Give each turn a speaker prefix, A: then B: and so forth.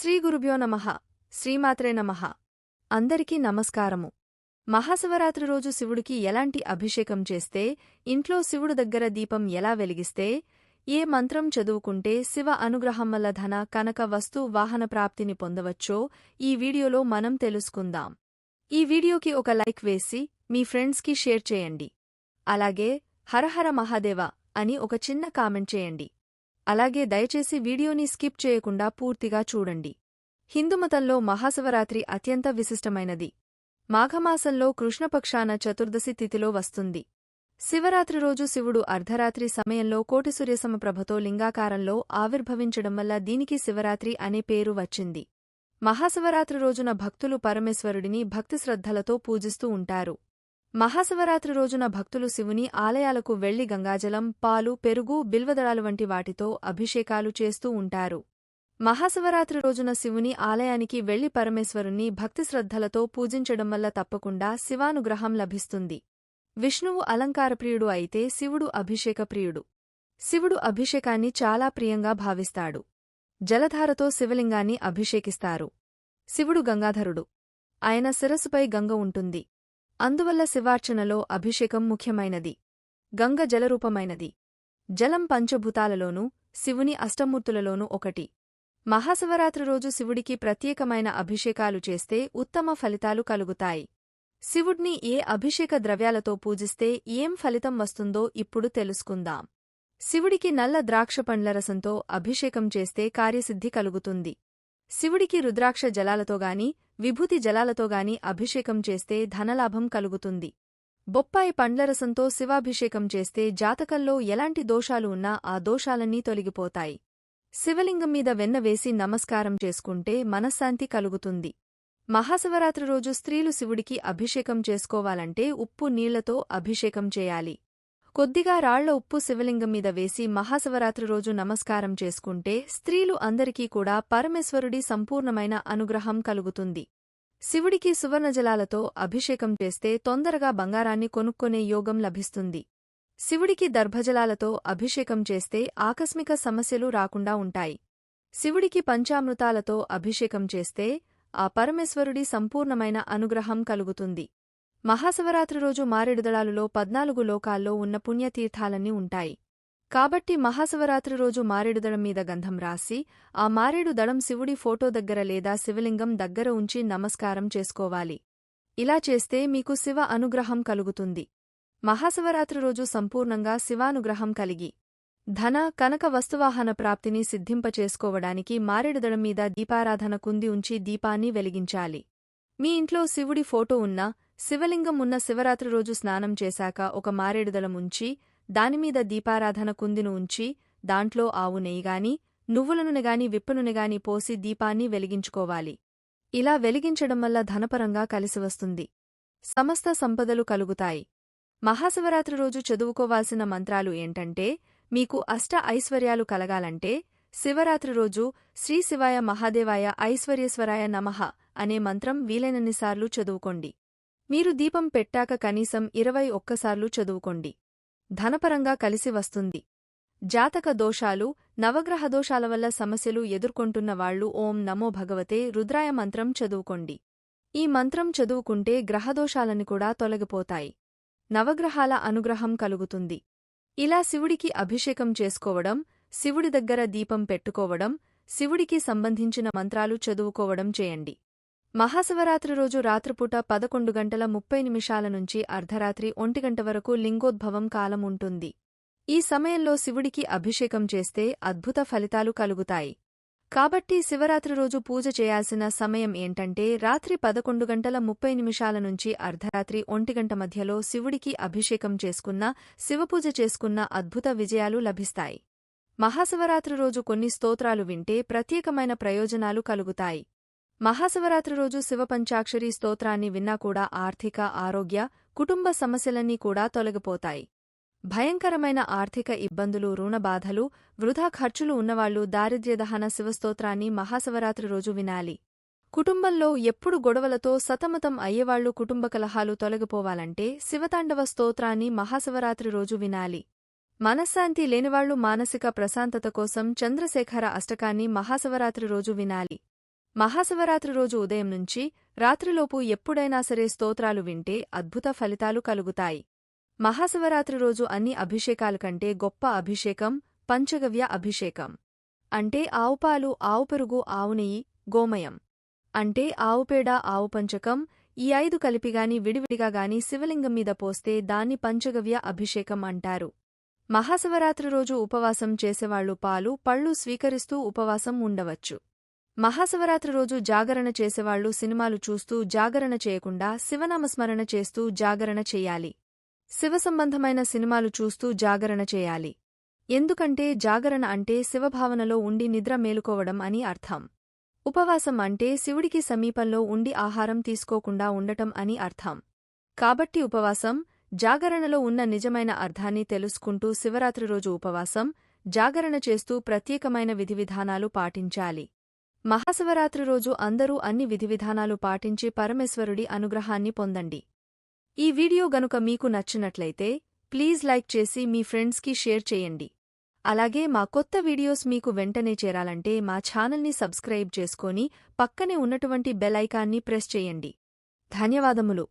A: శ్రీ గురుభ్యో నమః. శ్రీమాత్రే నమః. అందరికీ నమస్కారము. మహాశివరాత్రి రోజు శివుడికి ఎలాంటి అభిషేకం చేస్తే, ఇంట్లో శివుడు దగ్గర దీపం ఎలా వెలిగిస్తే, ఏ మంత్రం చదువుకుంటే శివ అనుగ్రహం వల్ల ధన, కనక, వస్తు, వాహన ప్రాప్తిని పొందవచ్చో ఈ వీడియోలో మనం తెలుసుకుందాం. ఈ వీడియోకి ఒక లైక్ వేసి మీ ఫ్రెండ్స్కి షేర్ చేయండి. అలాగే హరహర మహాదేవ అని ఒక చిన్న కామెంట్ చేయండి. అలాగే దయచేసి వీడియోని స్కిప్ చేయకుండా పూర్తిగా చూడండి. హిందుమతంలో మహాశివరాత్రి అత్యంత విశిష్టమైనది. మాఘమాసంలో కృష్ణపక్షాన చతుర్దశి తిథిలో వస్తుంది. శివరాత్రి రోజు శివుడు అర్ధరాత్రి సమయంలో కోటి సూర్యసమప్రభతో లింగాకారంలో ఆవిర్భవించడం వల్ల దీనికి శివరాత్రి అనే పేరు వచ్చింది. మహాశివరాత్రి రోజున భక్తులు పరమేశ్వరుడిని భక్తిశ్రద్ధలతో పూజిస్తూ ఉంటారు. మహాశివరాత్రి రోజున భక్తులు శివుని ఆలయాలకు వెళ్లి గంగాజలం, పాలు, పెరుగు, బిల్వదళాలు వంటి వాటితో అభిషేకాలు చేస్తూ ఉంటారు. మహాశివరాత్రి రోజున శివుని ఆలయానికి వెళ్లి పరమేశ్వరుణ్ణి భక్తిశ్రద్ధలతో పూజించడం వల్ల తప్పకుండా శివానుగ్రహం లభిస్తుంది. విష్ణువు అలంకారప్రియుడు అయితే శివుడు అభిషేకప్రియుడు. శివుడు అభిషేకాన్ని చాలా ప్రియంగా భావిస్తాడు. జలధారతో శివలింగాన్ని అభిషేకిస్తారు. శివుడు గంగాధరుడు. ఆయన శిరస్సుపై గంగ ఉంటుంది. అందువల్ల శివార్చనలో అభిషేకం ముఖ్యమైనది. గంగ జలరూపమైనది. జలం పంచభూతాలలోనూ, శివుని అష్టమూర్తులలోనూ ఒకటి. మహాశివరాత్రి రోజు శివుడికి ప్రత్యేకమైన అభిషేకాలు చేస్తే ఉత్తమ ఫలితాలు కలుగుతాయి. శివుడ్ని ఏ అభిషేక ద్రవ్యాలతో పూజిస్తే ఏం ఫలితం వస్తుందో ఇప్పుడు తెలుసుకుందాం. శివుడికి నల్ల ద్రాక్ష పండ్ల రసంతో అభిషేకం చేస్తే కార్యసిద్ధి కలుగుతుంది. శివుడికి రుద్రాక్ష జలాలతోగాని, విభూతి జలాలతోగాని అభిషేకం చేస్తే ధనలాభం కలుగుతుంది. బొప్పాయి పండ్లరసంతో శివాభిషేకం చేస్తే జాతకంలో ఎలాంటి దోషాలు ఉన్నా ఆ దోషాలన్నీ తొలగిపోతాయి. శివలింగం మీద వెన్న వేసి నమస్కారం చేసుకుంటే మనశ్శాంతి కలుగుతుంది. మహాశివరాత్రి రోజు స్త్రీలు శివుడికి అభిషేకం చేసుకోవాలంటే ఉప్పు నీళ్లతో అభిషేకం చేయాలి. కొద్దిగా రాళ్ల ఉప్పు శివలింగం మీద వేసి మహాశివరాత్రి రోజు నమస్కారం చేసుకుంటే స్త్రీలు అందరికీ కూడా పరమేశ్వరుడి సంపూర్ణమైన అనుగ్రహం కలుగుతుంది. శివుడికి సువర్ణజలాలతో అభిషేకం చేస్తే తొందరగా బంగారాన్ని కొనుక్కొనే యోగం లభిస్తుంది. శివుడికి దర్భజలాలతో అభిషేకం చేస్తే ఆకస్మిక సమస్యలు రాకుండా ఉంటాయి. శివుడికి పంచామృతాలతో అభిషేకం చేస్తే ఆ పరమేశ్వరుడి సంపూర్ణమైన అనుగ్రహం కలుగుతుంది. మహాశివరాత్రి రోజు మారేడుదళాలులో 14 లోకాల్లో ఉన్న పుణ్యతీర్థాలన్నీ ఉంటాయి. కాబట్టి మహాశివరాత్రి రోజు మారేడుదళం మీద గంధం రాసి ఆ మారేడు దళం శివుడి ఫోటో దగ్గర లేదా శివలింగం దగ్గర ఉంచి నమస్కారం చేసుకోవాలి. ఇలా చేస్తే మీకు శివ అనుగ్రహం కలుగుతుంది. మహాశివరాత్రి రోజు సంపూర్ణంగా శివానుగ్రహం కలిగి ధన, కనక, వస్తువాహన ప్రాప్తిని సిద్ధింపచేసుకోవడానికి మారేడుదళం మీద దీపారాధన కుంది ఉంచి దీపాన్ని వెలిగించాలి. మీ ఇంట్లో శివుడి ఫోటో ఉన్నా, శివలింగం ఉన్న శివరాత్రి రోజు స్నానం చేశాక ఒక మారేడుదళం ఉంచి, దానిమీద దీపారాధన కుందిను ఉంచి, దాంట్లో ఆవు నెయ్యిగాని, నువ్వుల నూనెగాని, విప్ప నూనెగాని పోసి దీపాన్ని వెలిగించుకోవాలి. ఇలా వెలిగించడం వల్ల ధనపరంగా కలిసివస్తుంది. సమస్త సంపదలు కలుగుతాయి. మహాశివరాత్రి రోజు చదువుకోవాల్సిన మంత్రాలు ఏంటంటే, మీకు అష్ట ఐశ్వర్యాలు కలగాలంటే శివరాత్రి రోజు శ్రీ శివాయ మహాదేవాయ ఐశ్వర్యేశ్వరాయ నమః అనే మంత్రం వీలైనన్నిసార్లు చదువుకోండి. మీరు దీపం పెట్టాక కనీసం 21 సార్లు చదువుకోండి. ధనపరంగా కలిసి వస్తుంది. జాతక దోషాలు, నవగ్రహ దోషాల వల్ల సమస్యలు ఎదుర్కొంటున్న వాళ్లు ఓం నమో భగవతే రుద్రాయ మంత్రం చదువుకోండి. ఈ మంత్రం చదువుకుంటే గ్రహదోషాలని కూడా తొలగిపోతాయి. నవగ్రహాల అనుగ్రహం కలుగుతుంది. ఇలా శివుడికి అభిషేకం చేసుకోవడం, శివుడి దగ్గర దీపం పెట్టుకోవడం, శివుడికి సంబంధించిన మంత్రాలు చదువుకోవడం చేయండి. మహాశివరాత్రి రోజు రాత్రిపూట 11:30 నుంచి అర్ధరాత్రి 1 వరకు లింగోద్భవం కాలం ఉంటుంది. ఈ సమయంలో శివుడికి అభిషేకం చేస్తే అద్భుత ఫలితాలు కలుగుతాయి. కాబట్టి శివరాత్రి రోజు పూజ చేయాల్సిన సమయం ఏంటంటే రాత్రి 11:30 నుంచి అర్ధరాత్రి 1 మధ్యలో శివుడికి అభిషేకం చేసుకున్నా, శివపూజ చేసుకున్న అద్భుత విజయాలు లభిస్తాయి. మహాశివరాత్రి రోజు కొన్ని స్తోత్రాలు వింటే ప్రత్యేకమైన ప్రయోజనాలు కలుగుతాయి. మహాశివరాత్రి రోజు శివపంచాక్షరీ స్తోత్రాన్ని విన్నా కూడా ఆర్థిక, ఆరోగ్య, కుటుంబ సమస్యలన్నీ కూడా తొలగిపోతాయి. భయంకరమైన ఆర్థిక ఇబ్బందులు, రుణబాధలు, వృధా ఖర్చులు ఉన్నవాళ్లు దారిద్ర్యదహన శివస్తోత్రాన్ని మహాశివరాత్రి రోజు వినాలి. కుటుంబంలో ఎప్పుడు గొడవలతో సతమతం అయ్యేవాళ్లు కుటుంబ కలహాలు తొలగిపోవాలంటే శివతాండవ స్తోత్రాన్ని మహాశివరాత్రి రోజు వినాలి. మనశ్శాంతి లేనివాళ్లు మానసిక ప్రశాంతత కోసం చంద్రశేఖర అష్టకాన్ని మహాశివరాత్రి రోజు వినాలి. మహాశివరాత్రి రోజు ఉదయం నుంచి రాత్రిలోపు ఎప్పుడైనా సరే స్తోత్రాలు వింటే అద్భుత ఫలితాలు కలుగుతాయి. మహాశివరాత్రి రోజు అన్ని అభిషేకాల కంటే గొప్ప అభిషేకం పంచగవ్య అభిషేకం. అంటే ఆవుపాలు, ఆవు పెరుగు, ఆవు నెయ్యి, గోమయం అంటే ఆవుపేడ, ఆవు పంచకం, ఈ 5 కలిపిగాని విడివిడిగా గాని శివలింగం మీద పోస్తే దాన్ని పంచగవ్య అభిషేకం అంటారు. మహాశివరాత్రి రోజు ఉపవాసం చేసేవాళ్లు పాలు, పళ్ళు స్వీకరిస్తూ ఉపవాసం ఉండవచ్చు. మహాశివరాత్రి రోజు జాగరణ చేసేవాళ్లు సినిమాలు చూస్తూ జాగరణ చేయకుండా శివనామస్మరణ చేస్తూ జాగరణ చెయ్యాలి. శివ సంబంధమైన సినిమాలు చూస్తూ జాగరణ చేయాలి. ఎందుకంటే జాగరణ అంటే శివభావనలో ఉండి నిద్ర మేలుకోవడం అని అర్థం. ఉపవాసం అంటే శివుడికి సమీపంలో ఉండి ఆహారం తీసుకోకుండా ఉండటం అని అర్థం. కాబట్టి ఉపవాసం, జాగరణలో ఉన్న నిజమైన అర్థాన్ని తెలుసుకుంటూ శివరాత్రి రోజు ఉపవాసం, జాగరణ చేస్తూ ప్రత్యేకమైన విధివిధానాలు పాటించాలి. మహాశివరాత్రి రోజు అందరూ అన్ని విధివిధానాలు పాటించి పరమేశ్వరుడి అనుగ్రహాన్ని పొందండి. ఈ వీడియో గనుక మీకు నచ్చినట్లయితే ప్లీజ్ లైక్ చేసి మీ ఫ్రెండ్స్కి షేర్ చేయండి. అలాగే మా కొత్త వీడియోస్ మీకు వెంటనే చేరాలంటే మా ఛానల్ని సబ్స్క్రైబ్ చేసుకొని పక్కనే ఉన్నటువంటి బెల్ ఐకాన్ని ప్రెస్ చేయండి. ధన్యవాదములు.